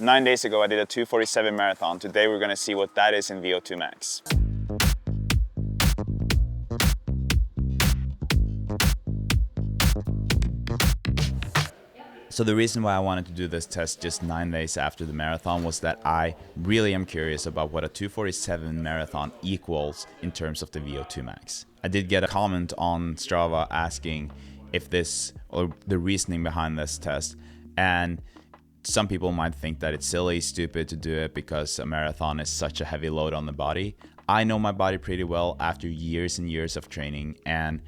9 days ago I did a 2:47 marathon. Today we're gonna see what that is in VO2 Max. So the reason why I wanted to do this test just 9 days after the marathon was that I really am curious about what a 2:47 marathon equals in terms of the VO2 max. I did get a comment on Strava asking if this, or the reasoning behind this test, and some people might think that it's silly, stupid to do it because a marathon is such a heavy load on the body. I know my body pretty well after years and years of training, and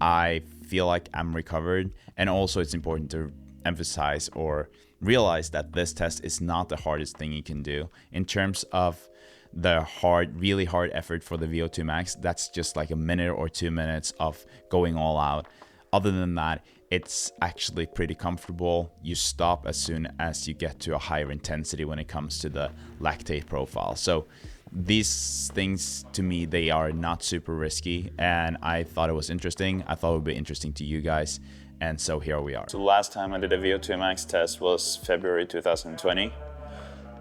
I feel like I'm recovered. And also it's important to emphasize or realize that this test is not the hardest thing you can do. In terms of the really hard effort for the VO2 max, that's just like a minute or 2 minutes of going all out. Other than that, it's actually pretty comfortable. You stop as soon as you get to a higher intensity when it comes to the lactate profile. So these things, to me, they are not super risky, and I thought it was interesting. I thought it would be interesting to you guys, and so here we are. So last time I did a VO2 max test was February 2020,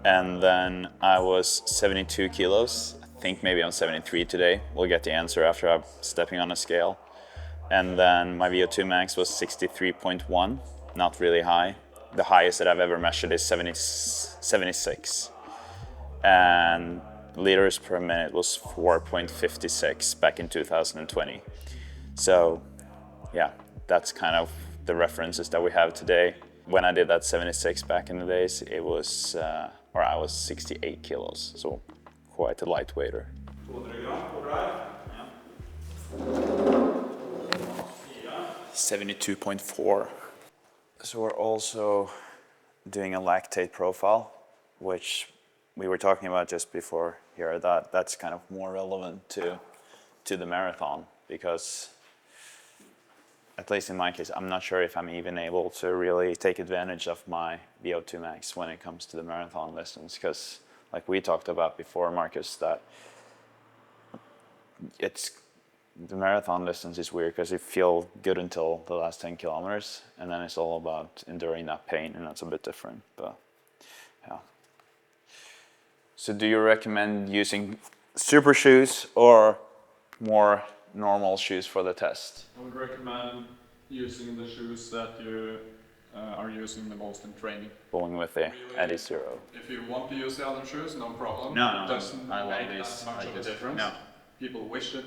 and then I was 72 kilos. I think maybe I'm 73 today. We'll get the answer after I'm stepping on a scale. And then my VO2 max was 63.1, not really high. The highest that I've ever measured is 76. And liters per minute was 4.56 back in 2020. So yeah, that's kind of the references that we have today. When I did that 76 back in the days, it was, I was 68 kilos, so quite a lightweighter. 72.4. So we're also doing a lactate profile, which we were talking about just before here. That's kind of more relevant to the marathon, because at least in my case, I'm not sure if I'm even able to really take advantage of my VO2 max when it comes to the marathon distance, because like we talked about before, Marcus, that the marathon distance is weird because you feel good until the last 10 kilometers, and then it's all about enduring that pain, and that's a bit different. But yeah. So do you recommend using super shoes or more normal shoes for the test? I would recommend using the shoes that you are using the most in training. Going with the Adi Zero. If you want to use the other shoes, no problem. No, It doesn't I love make these. that much of a difference. No. People wish it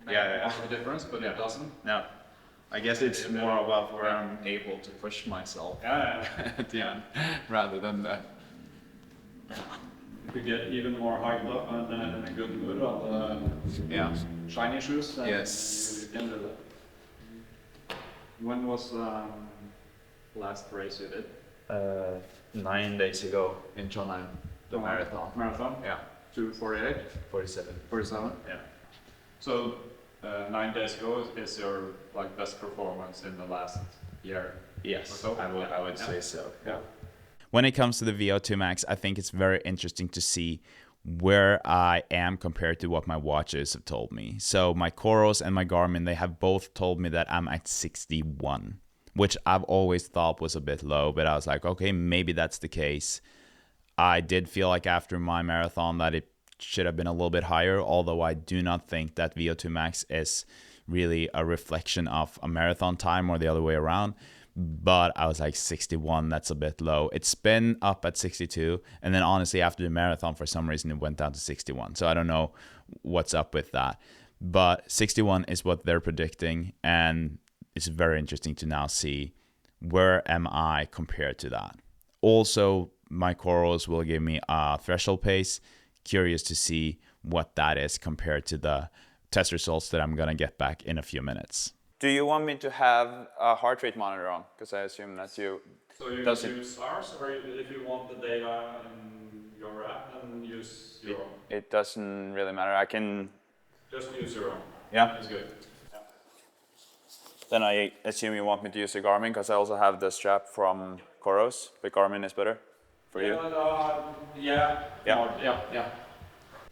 made Yeah. much of a difference, but it doesn't. No. I guess it's more about where I'm able to push myself. Yeah. At the end, rather than that. If you get even more hyped up and in a good mood on the shiny shoes, then Yes. you can do that. When was last race you did? 9 days ago in Trondheim, the marathon. Marathon? Yeah. 2:48? 47. 47? Yeah. So 9 days ago is your best performance in the last year? Yes, or so? I would say so. Yeah. When it comes to the VO2 max, I think it's very interesting to see where I am compared to what my watches have told me. So my Coros and my Garmin, they have both told me that I'm at 61, which I've always thought was a bit low, but I was like, okay, maybe that's the case. I did feel like after my marathon that it should have been a little bit higher, although I do not think that VO2 max is really a reflection of a marathon time or the other way around. But I was like 61, that's a bit low. It's been up at 62, and then honestly after the marathon for some reason it went down to 61. So I don't know what's up with that. But 61 is what they're predicting, and it's very interesting to now see where am I compared to that. Also, my Coros will give me a threshold pace. Curious to see what that is compared to the test results that I'm gonna get back in a few minutes. Do you want me to have a heart rate monitor on? Because I assume that you... So you can use ours, or if you want the data in your app, then use your own? It doesn't really matter. I can... Just use your own. Yeah? It's good. Yeah. Then I assume you want me to use the Garmin, because I also have the strap from Coros, but Garmin is better for you? Yeah.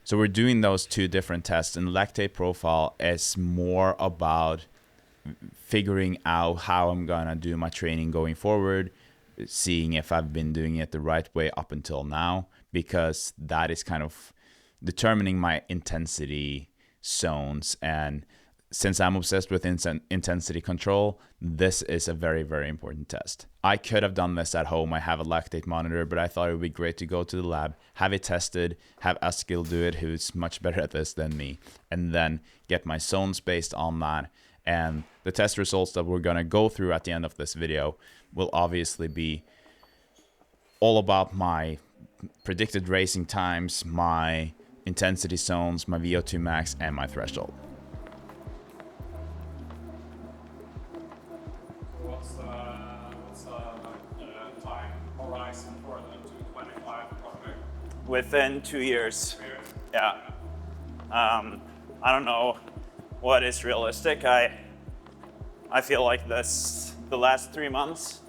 So we're doing those two different tests, and lactate profile is more about figuring out how I'm gonna do my training going forward. seeing if I've been doing it the right way up until now, because that is kind of determining my intensity zones. And since I'm obsessed with intensity control, this is a very, very important test. I could have done this at home. I have a lactate monitor, but I thought it would be great to go to the lab, have it tested, have Eskil do it, who's much better at this than me, and then get my zones based on that. And the test results that we're going to go through at the end of this video will obviously be all about my predicted racing times, my intensity zones, my VO2 max, and my threshold. What's the time horizon for the 225 probably? Within 2 years. Yeah. I don't know what is realistic. I feel like the last 3 months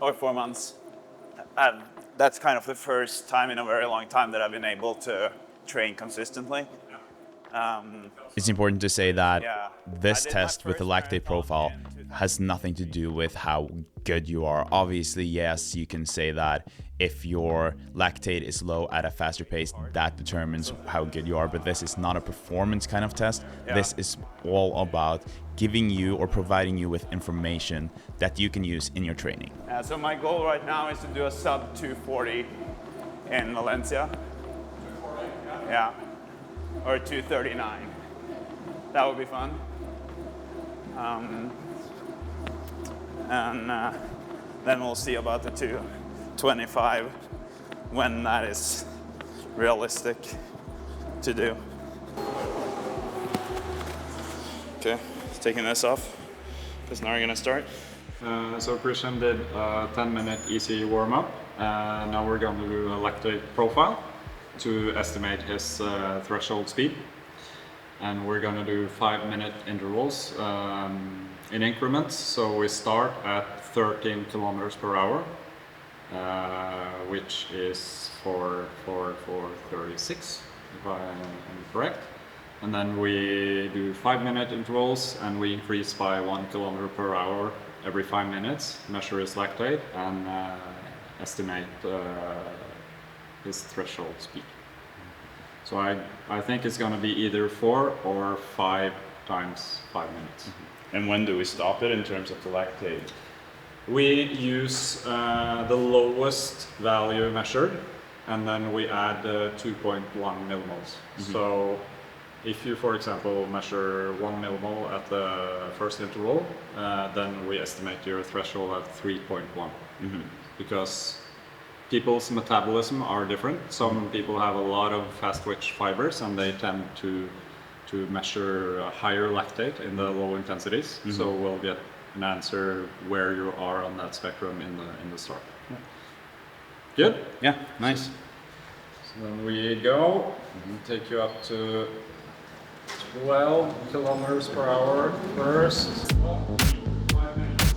or 4 months, that's kind of the first time in a very long time that I've been able to train consistently. It's important to say that this I did test my with the first lactate marathon profile in has nothing to do with how good you are. Obviously, yes, you can say that if your lactate is low at a faster pace, that determines how good you are, but this is not a performance kind of test. This is all about giving you or providing you with information that you can use in your training. So my goal right now is to do a sub 240 in Valencia. 240, Yeah. Or 239. That would be fun. And then we'll see about the 225 when that is realistic to do. Okay, taking this off because now we're gonna start. So Christian did a 10-minute easy warm-up, and now we're going to do a lactate profile to estimate his threshold speed. And we're going to do 5-minute intervals in increments. So we start at 13 kilometers per hour, which is for 36, if I am correct. And then we do 5-minute intervals, and we increase by 1 kilometer per hour every 5 minutes, measure his lactate, and estimate his threshold speed. So I think it's going to be either 4 or 5 times 5 minutes. And when do we stop it in terms of the lactate? We use the lowest value measured, and then we add 2.1 millimoles. So if you, for example, measure 1 millimole at the first interval, then we estimate your threshold at 3.1. Because people's metabolism are different. Some people have a lot of fast twitch fibers, and they tend to measure a higher lactate in the low intensities. So we'll get an answer where you are on that spectrum in the start. Good? Yeah, nice. So then we go, take you up to 12 kilometers per hour first. 5 minutes.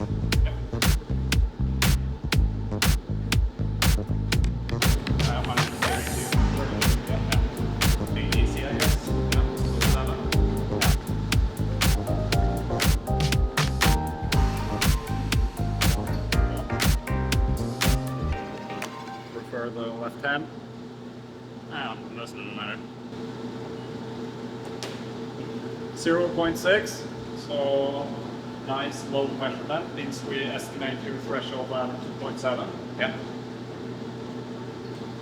Prefer the left hand. Doesn't matter. 0.6, so nice low measurement means we estimate your threshold at 2.7. Yeah.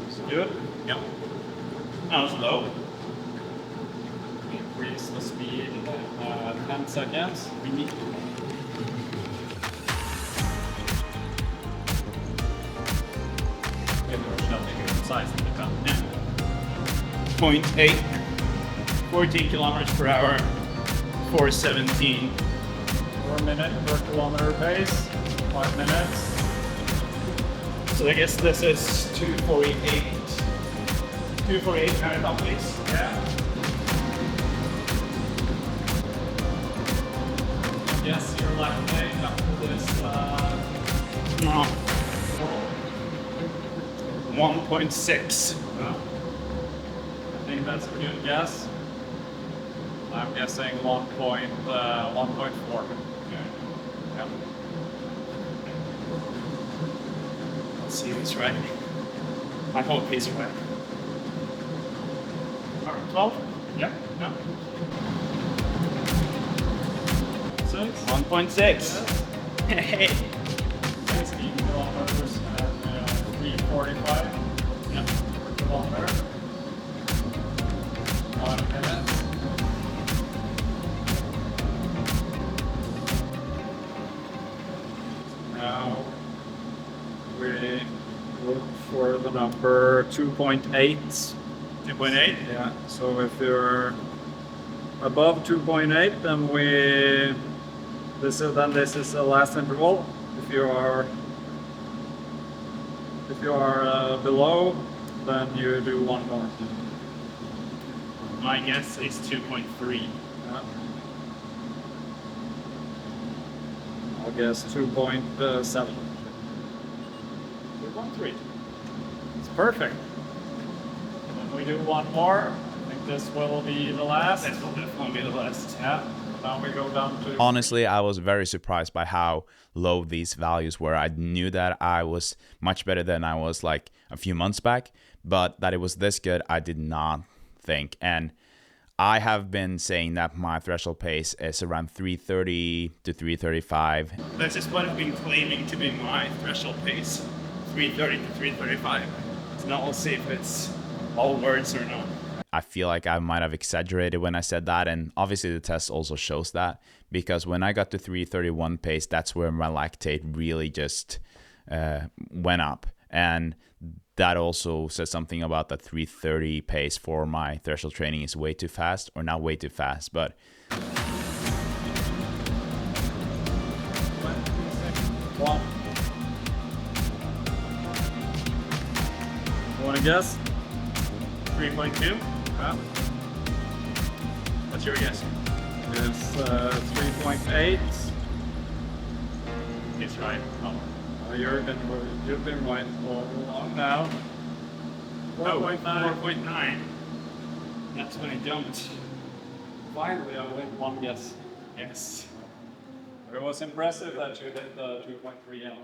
It's good. Yeah. That was low. Increase the speed 10 seconds. We need size of the gun. 0.8, 14 kilometers per hour, 417. 4 minute per kilometer pace, 5 minutes. So I guess this is 248. 248 marathon pace. Yeah. Yes, you're lactate up to this. No. 1.6. I think that's a good guess. I'm guessing 1.4. Yeah. Let's see what's right. I hope he's right. 12? Yeah. Yeah. 6. 1.6. Hey. 16 kilometers and 345. Yeah. Per kilometer. 5 minutes. Now we look for the number 2.8. 2.8? Yeah, so if you're above 2.8, then this is the last interval. If you are below, then you do one more. My guess is 2.3. Yeah. I'll guess 2.7. 2.3. It's perfect. When we do one more, I think this will be the last. This will definitely be the last. Yeah. Now we go down to. Honestly, I was very surprised by how low these values were. I knew that I was much better than I was like a few months back, but that it was this good, I did not think. And I have been saying that my threshold pace is around 330 to 335. This is what I've been claiming to be my threshold pace. 330 to 335. So now we'll see if it's all words or not. I feel like I might have exaggerated when I said that, and obviously the test also shows that, because when I got to 331 pace, that's where my lactate really just went up, and that also says something about the 330 pace for my threshold training is way too fast, or not way too fast, but One. You want to guess? 3.2? Yeah. What's your guess? It's 3.8. It's right. Oh. You've been right all along now. 4.9. 4.9. That's when it jumped. Finally, I win one guess. Yes. It was impressive that you did the 2.3 and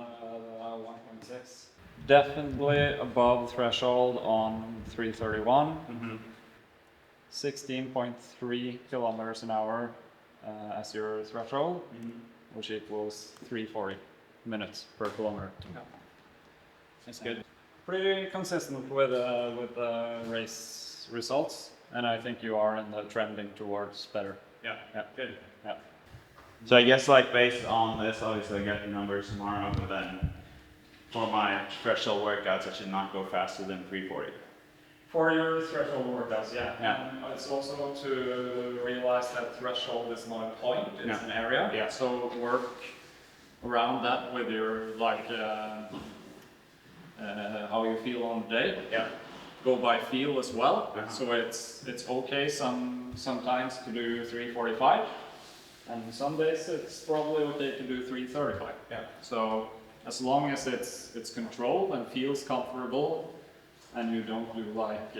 1.6. Definitely above threshold on 331. Mm-hmm. 16.3 kilometers an hour as your threshold, which equals 340 minutes per kilometer. Yeah. That's good. Pretty consistent with race results, and I think you are in the trending towards better. Yeah. Yeah. Good. Yeah. So I guess like based on this, obviously I get the numbers tomorrow, but then for my threshold workouts, I should not go faster than 340. For your threshold workouts, yeah. Yeah. And it's also to realize that threshold is not a point, it's Yeah. an area. Yeah. So work around that with your how you feel on the day. Yeah. Go by feel as well. Uh-huh. So it's okay sometimes to do 345, and some days it's probably okay to do 335. Yeah. So as long as it's controlled and feels comfortable, and you don't do like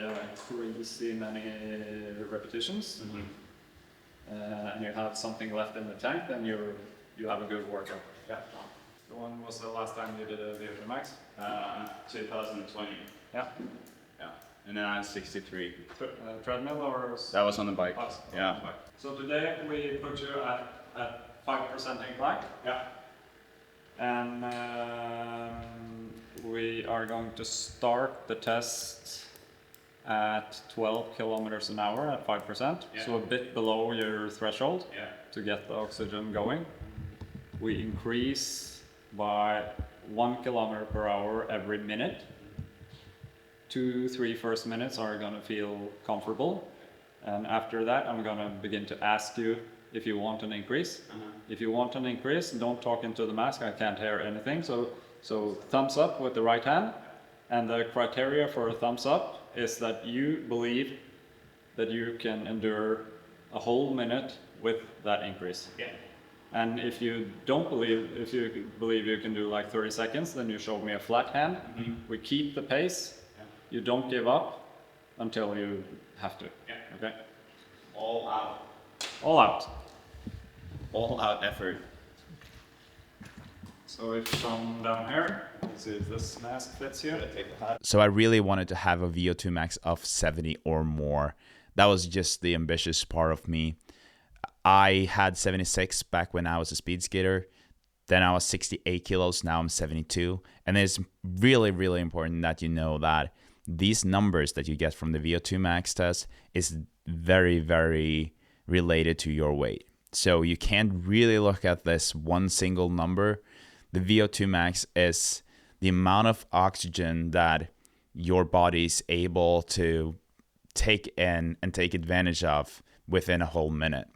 crazy many repetitions, and you have something left in the tank, then you have a good workout. Yeah. So when was the last time you did a VO2 Max? 2020. Yeah. Yeah. And then I had 63. Treadmill or? That was on the bike. Bus? Yeah. So today we put you at 5% incline. Yeah. And we are going to start the test at 12 kilometers an hour at 5%, Yeah. so a bit below your threshold Yeah. to get the oxygen going. We increase by 1 kilometer per hour every minute. 2-3 first minutes are going to feel comfortable, and after that I'm going to begin to ask you if you want an increase. If you want an increase, don't talk into the mask, I can't hear anything. So thumbs up with the right hand, and the criteria for a thumbs up is that you believe that you can endure a whole minute with that increase. Yeah. And if you don't believe, if you believe you can do like 30 seconds, then you show me a flat hand. We keep the pace, you don't give up until you have to. Yeah. Okay? All out. All out. All out effort. So if from down here, see if this mask fits you. So I really wanted to have a VO2 max of 70 or more. That was just the ambitious part of me. I had 76 back when I was a speed skater. Then I was 68 kilos. Now I'm 72. And it's really, really important that you know that these numbers that you get from the VO2 max test is very, very related to your weight. So you can't really look at this one single number. The VO2 max is the amount of oxygen that your body is able to take in and take advantage of within a whole minute.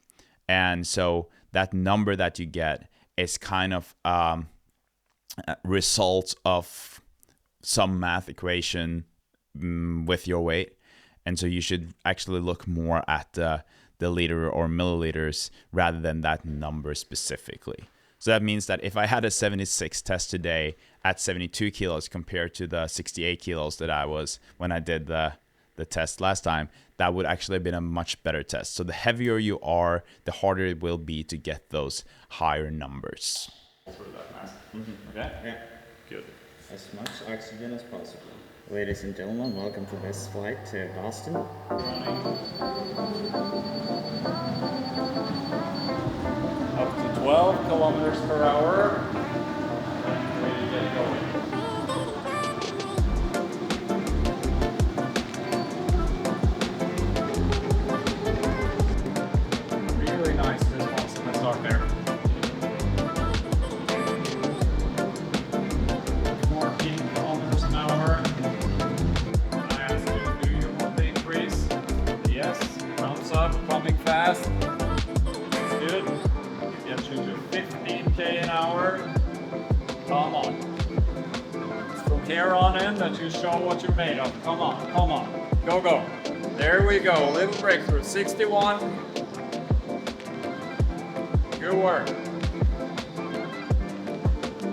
And so that number that you get is kind of a result of some math equation with your weight. And so you should actually look more at the liter or milliliters rather than that number specifically. So that means that if I had a 76 test today at 72 kilos compared to the 68 kilos that I was when I did the test last time, that would actually have been a much better test. So the heavier you are, the harder it will be to get those higher numbers. Through that mask. Okay? Yeah. Good. As much oxygen as possible. Ladies and gentlemen, welcome to this flight to Boston. Up to 12 kilometers per hour. And we get going. Really nice responsiveness start there. 14 kilometers an hour. I ask you, do you want the increase? Yes. Thumbs up, pumping fast. That's good. Get you to 15k an hour. Come on. It's from here on in that you show what you're made of. Come on, come on. Go, go. There we go. A little breakthrough. 61. Good work.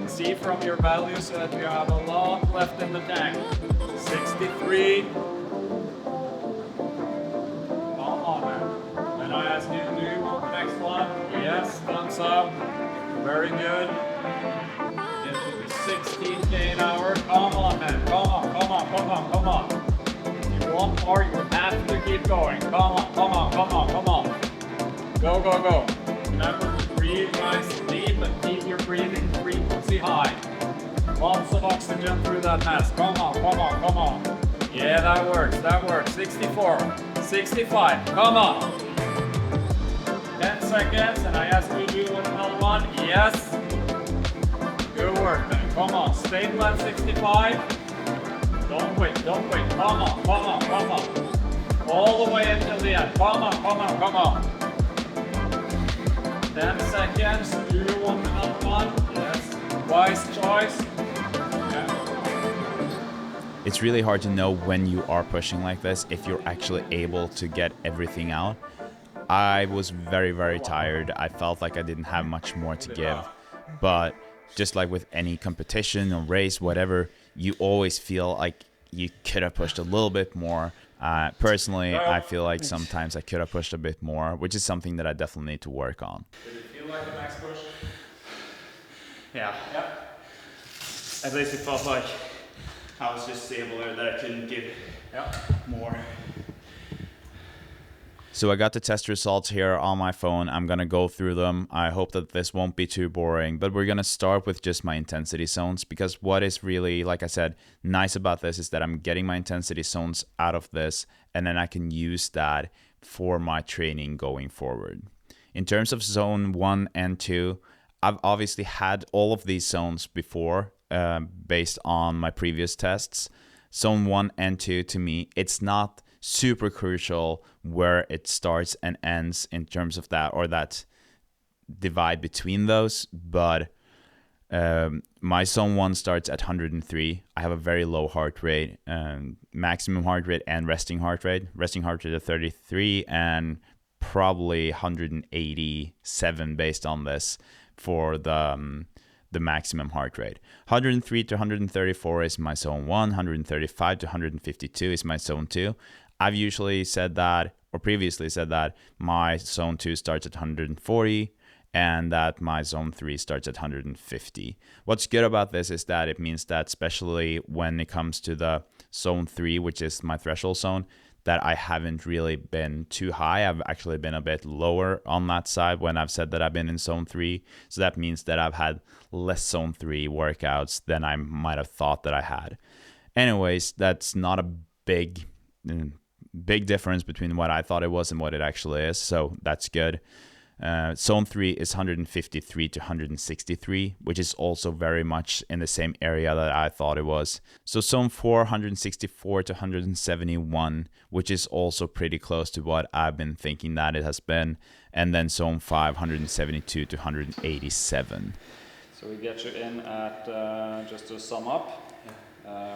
See from your values that you have a lot left in the tank. 63. Come on, man. And I ask you, do you want the next one? Yes, thumbs up. Very good. Get you to 16k an hour. Come on, man. Come on, come on, come on, come on. If you want more, you have to keep going. Come on, come on, come on, come on. Go, go, go. Remember to breathe nice and deep and keep your breathing frequency high. Lots of oxygen through that mask. Come on, come on, come on. Yeah, that works, that works. 64, 65, come on. 10 seconds, and I ask you to do another one. Yes. Good work, then. Come on, stable at 65. Don't wait, don't wait. Come on, come on, come on. All the way until the end. Come on, come on, come on. 10 seconds. Do you want another one? Yes. Wise choice. It's really hard to know when you are pushing like this if you're actually able to get everything out. I was very, very tired. I felt like I didn't have much more to give. But just like with any competition or race, whatever, you always feel like you could have pushed a little bit more. Personally, I feel like sometimes I could have pushed a bit more, which is something that I definitely need to work on. Did it feel like a max push? Yeah. Yep. At least it felt like I was just stable there, that I couldn't give more. So I got the test results here on my phone. I'm going to go through them. I hope that this won't be too boring, but we're going to start with just my intensity zones, because what is really, like I said, nice about this is that I'm getting my intensity zones out of this, and then I can use that for my training going forward. In terms of zone 1 and 2, I've obviously had all of these zones before based on my previous tests. Zone 1 and 2, to me, it's not super crucial where it starts and ends in terms of that, or that divide between those, but my zone 1 starts at 103. I have a very low heart rate, maximum heart rate and resting heart rate. Resting heart rate at 33 and probably 187 based on this for the maximum heart rate. 103 to 134 is my zone 1. 135 to 152 is my zone 2. I've usually said that, or previously said that, my zone 2 starts at 140 and that my zone 3 starts at 150. What's good about this is that it means that especially when it comes to the zone 3, which is my threshold zone, that I haven't really been too high. I've actually been a bit lower on that side when I've said that I've been in zone 3. So that means that I've had less zone 3 workouts than I might have thought that I had. Anyways, that's not a big difference between what I thought it was and what it actually is. So that's good. Zone 3 is 153 to 163, which is also very much in the same area that I thought it was. So zone 4, 164 to 171, which is also pretty close to what I've been thinking that it has been. And then zone 5, 172 to 187. So we get you in at, just to sum up,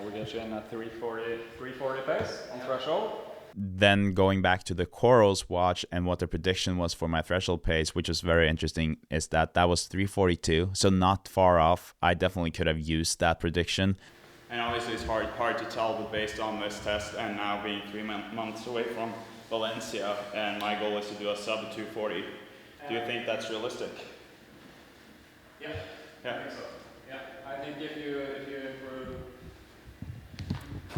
we get you in at 340 pace on threshold. Then going back to the Coros watch and what the prediction was for my threshold pace, which was very interesting, is that was 342, so not far off. I definitely could have used that prediction. And obviously it's hard to tell, but based on this test and now being 3 months away from Valencia, and my goal is to do a sub 240. Do you think that's realistic? Yeah, Yeah. I think so. Yeah, I think if you improve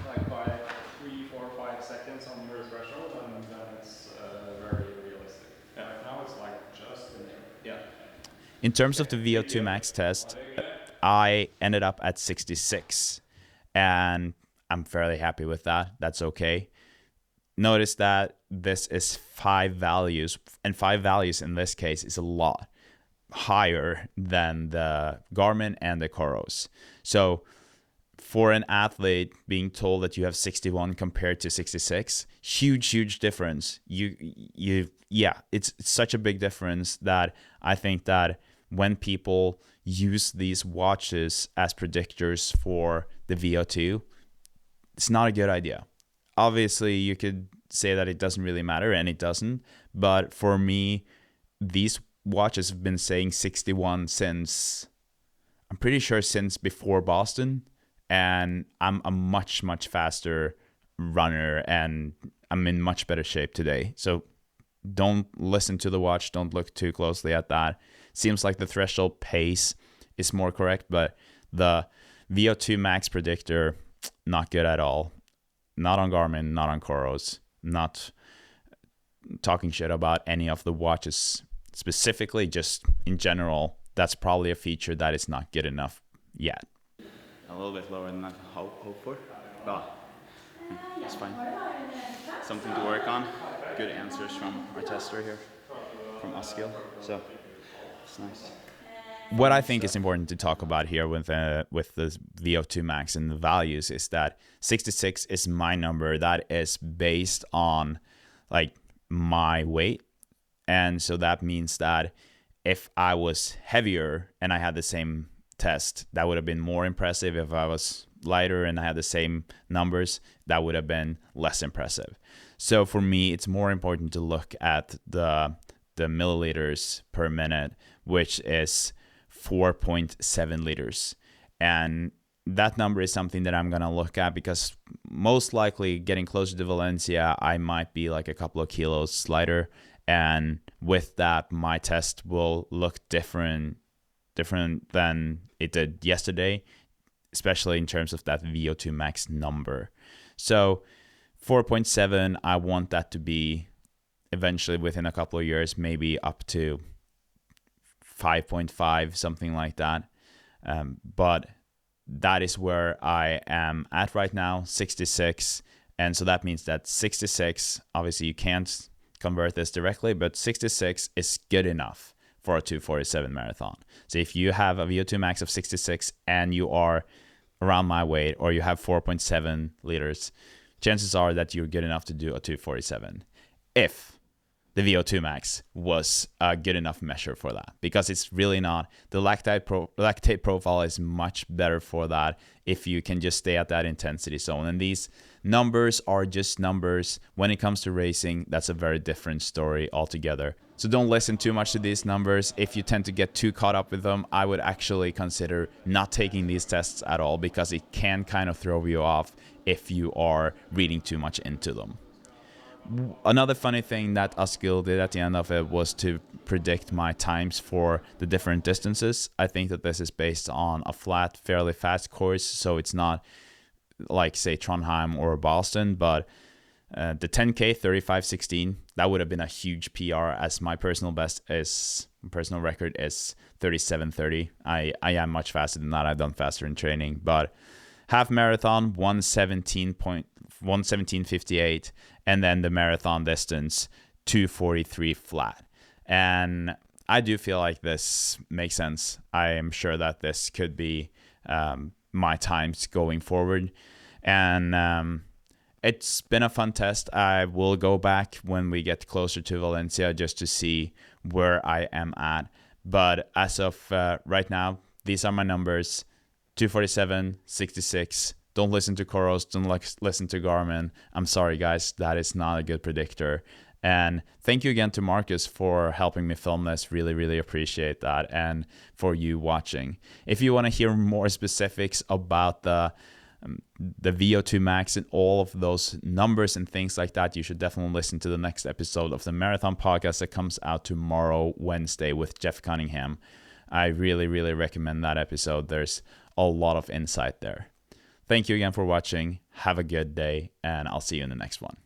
like by 3, 4, 5 seconds on your threshold, then it's very realistic. Yeah. Right now it's like just in there. Yeah. In terms of the VO2 Max test, I ended up at 66, and I'm fairly happy with that. That's okay. Notice that this is 5 values, and 5 values in this case is a lot higher than the Garmin and the Coros. So for an athlete being told that you have 61 compared to 66, huge difference. Yeah, it's such a big difference that I think that when people use these watches as predictors for the VO2, it's not a good idea. Obviously, you could say that it doesn't really matter, and it doesn't. But for me, these watches have been saying 61 since, I'm pretty sure since before Boston. And I'm a much faster runner, and I'm in much better shape today. So don't listen to the watch. Don't look too closely at that. Seems like the threshold pace is more correct, but the VO2 Max predictor, not good at all. Not on Garmin, not on Coros. Not talking shit about any of the watches specifically, just in general. That's probably a feature that is not good enough yet. A little bit lower than I hope for. But it's fine. Something to work on. Good answers from our tester here, from Oslo. So it's nice. What I think is important to talk about here with the VO2 Max and the values is that 66 is my number. That is based on like my weight. And so that means that if I was heavier and I had the same test, that would have been more impressive. If I was lighter and I had the same numbers, that would have been less impressive. So for me, it's more important to look at the milliliters per minute, which is 4.7 liters. And that number is something that I'm going to look at because most likely getting closer to Valencia, I might be like a couple of kilos lighter. And with that, my test will look different than it did yesterday, especially in terms of that VO2 Max number. So 4.7, I want that to be eventually within a couple of years, maybe up to 5.5, something like that. But that is where I am at right now, 66. And so that means that 66, obviously you can't convert this directly, but 66 is good enough for a 247 marathon. So if you have a VO2 Max of 66 and you are around my weight, or you have 4.7 liters, chances are that you're good enough to do a 247. If the VO2 Max was a good enough measure for that, because it's really not. The lactate profile is much better for that if you can just stay at that intensity zone. And these numbers are just numbers. When it comes to racing, that's a very different story altogether. So don't listen too much to these numbers. If you tend to get too caught up with them, I would actually consider not taking these tests at all, because it can kind of throw you off if you are reading too much into them. Another funny thing that Askild did at the end of it was to predict my times for the different distances. I think that this is based on a flat, fairly fast course, so it's not like, say, Trondheim or Boston, but the 10K 35:16, that would have been a huge PR, as my personal record is 37:30. I am much faster than that. I've done faster in training, but half marathon 1:17:58, and then the marathon distance 2:43 flat. And I do feel like this makes sense. I am sure that this could be my times going forward. And it's been a fun test. I will go back when we get closer to Valencia just to see where I am at. But as of right now, these are my numbers: 2:47, 66. Don't listen to Koros. Don't listen to Garmin. I'm sorry, guys. That is not a good predictor. And thank you again to Marcus for helping me film this. Really, really appreciate that. And for you watching. If you want to hear more specifics about the VO2 Max and all of those numbers and things like that, you should definitely listen to the next episode of the Marathon Podcast that comes out tomorrow, Wednesday, with Jeff Cunningham. I really, really recommend that episode. There's a lot of insight there. Thank you again for watching. Have a good day, and I'll see you in the next one.